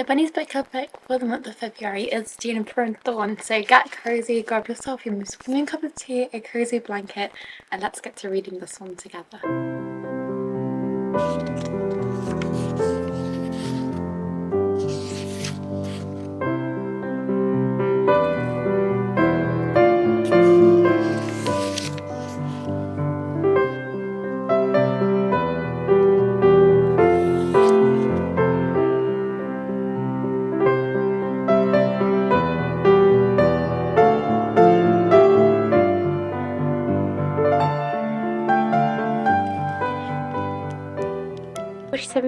Bunnies book club pick for the month of February is Juniper and Thorn, so get cozy, grab yourself your most swimming cup of tea, a cozy blanket, and let's get to reading this one together.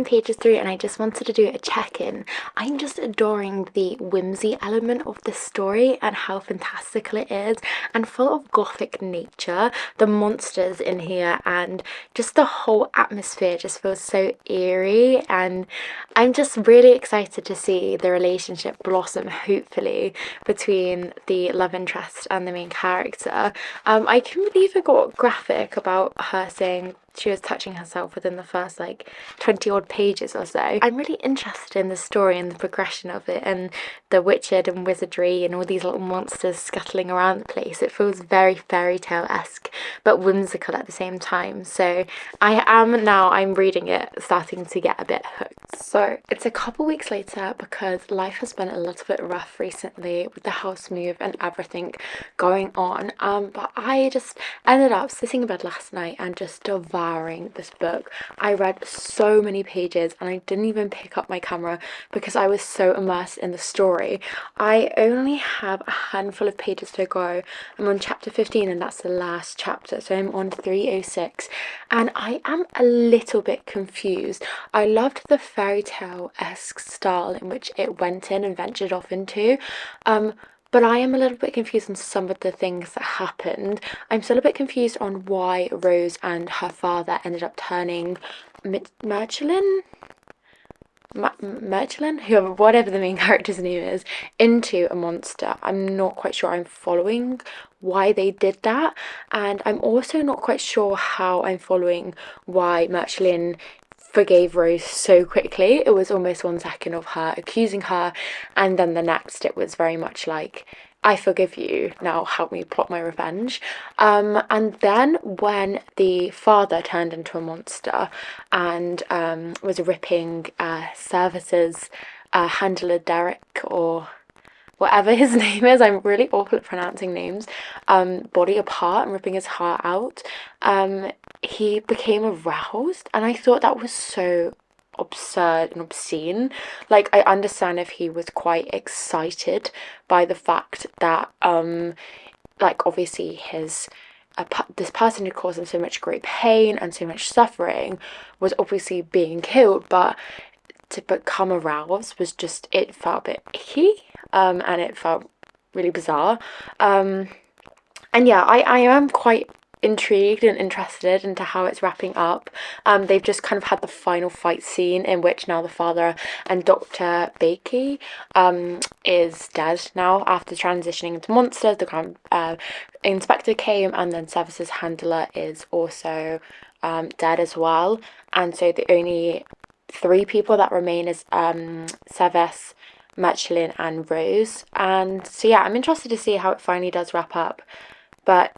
Pages through, and I just wanted to do a check-in. I'm just adoring the whimsy element of this story and how fantastical it is and full of gothic nature. The monsters in here and just the whole atmosphere just feels so eerie, and I'm just really excited to see the relationship blossom, hopefully, between the love interest and the main character. I couldn't believe it got graphic about her saying she was touching herself within the first like 20 odd pages or so. I'm really interested in the story and the progression of it and the witched and wizardry and all these little monsters scuttling around the place. It feels very fairy tale-esque but whimsical at the same time. So I'm reading it starting to get a bit hooked. So it's a couple weeks later because life has been a little bit rough recently with the house move and everything going on. But I just ended up sitting in bed last night and just devouring this book. I read so many pages and I didn't even pick up my camera because I was so immersed in the story. I only have a handful of pages to go. I'm on chapter 15 and that's the last chapter, so I'm on 306 and I am a little bit confused. I loved the fairy tale-esque style in which it went in and ventured off into, but I am a little bit confused on some of the things that happened. I'm still a bit confused on why Rose and her father ended up turning ᴍᴘᴇᴜ, whatever the main character's name is, into a monster. I'm not quite sure I'm following why they did that, and I'm also not quite sure how I'm following why ᴍᴘᴜ forgave Rose so quickly. It was almost 1 second of her accusing her, and then the next it was very much like, I forgive you, now help me plot my revenge. And then when the father turned into a monster and was ripping Service's handler Derek, or whatever his name is, I'm really awful at pronouncing names, body apart and ripping his heart out, he became aroused, and I thought that was so absurd and obscene. Like, I understand if he was quite excited by the fact that like obviously his this person who caused him so much great pain and so much suffering was obviously being killed, but to become aroused was just, it felt a bit icky, and it felt really bizarre. And yeah, I am quite intrigued and interested into how it's wrapping up. They've just kind of had the final fight scene in which now the father and Dr. Bakey is dead now after transitioning into monsters. The Grand Inspector came, and then Service's handler is also dead as well, and so the only 3 people that remain is Service, ᴍᴘᴜ and Rose. And so yeah, I'm interested to see how it finally does wrap up, but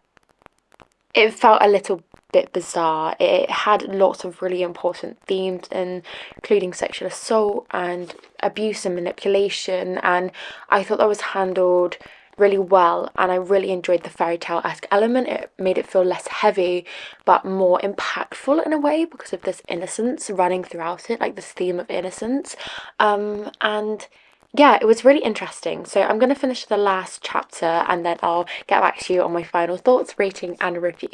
it felt a little bit bizarre. It had lots of really important themes, including sexual assault and abuse and manipulation, and I thought that was handled really well, and I really enjoyed the fairy tale-esque element. It made it feel less heavy but more impactful in a way because of this innocence running throughout it, like this theme of innocence. And yeah, it was really interesting. So I'm going to finish the last chapter and then I'll get back to you on my final thoughts, rating and review.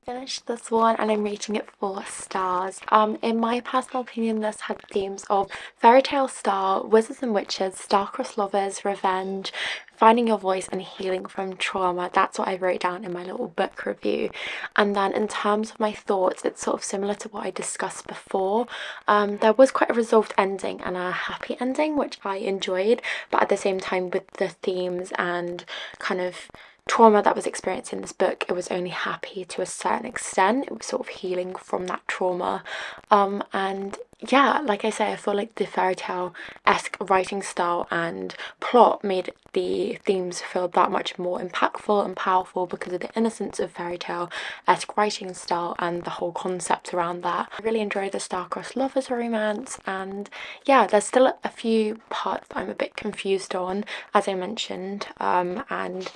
Finished this one and I'm rating it 4 stars. In my personal opinion, this had themes of fairy tale style, wizards and witches, star-crossed lovers, revenge, finding your voice and healing from trauma. That's what I wrote down in my little book review. And then in terms of my thoughts, it's sort of similar to what I discussed before. There was quite a resolved ending and a happy ending, which I enjoyed, but at the same time, with the themes and kind of trauma that was experienced in this book, it was only happy to a certain extent. It was sort of healing from that trauma. And yeah, like I say, I feel like the fairy tale-esque writing style and plot made the themes feel that much more impactful and powerful because of the innocence of fairy tale-esque writing style and the whole concept around that. I really enjoyed the star-crossed lovers romance, and yeah, there's still a few parts that I'm a bit confused on, as I mentioned, and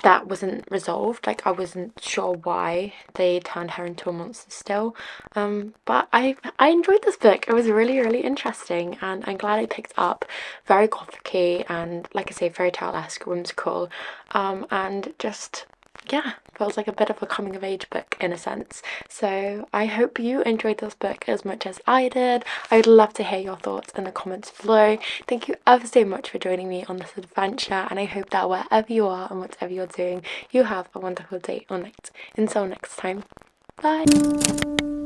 that wasn't resolved. Like, I wasn't sure why they turned her into a monster still. But I enjoyed this book. It was really, really interesting, and I'm glad I picked up. Very gothic-y and, like I say, fairy tale-esque, whimsical, and just, yeah, feels like a bit of a coming of age book in a sense. So I hope you enjoyed this book as much as I did. I'd love to hear your thoughts in the comments below. Thank you ever so much for joining me on this adventure, and I hope that wherever you are and whatever you're doing, you have a wonderful day or night. Until next time, bye.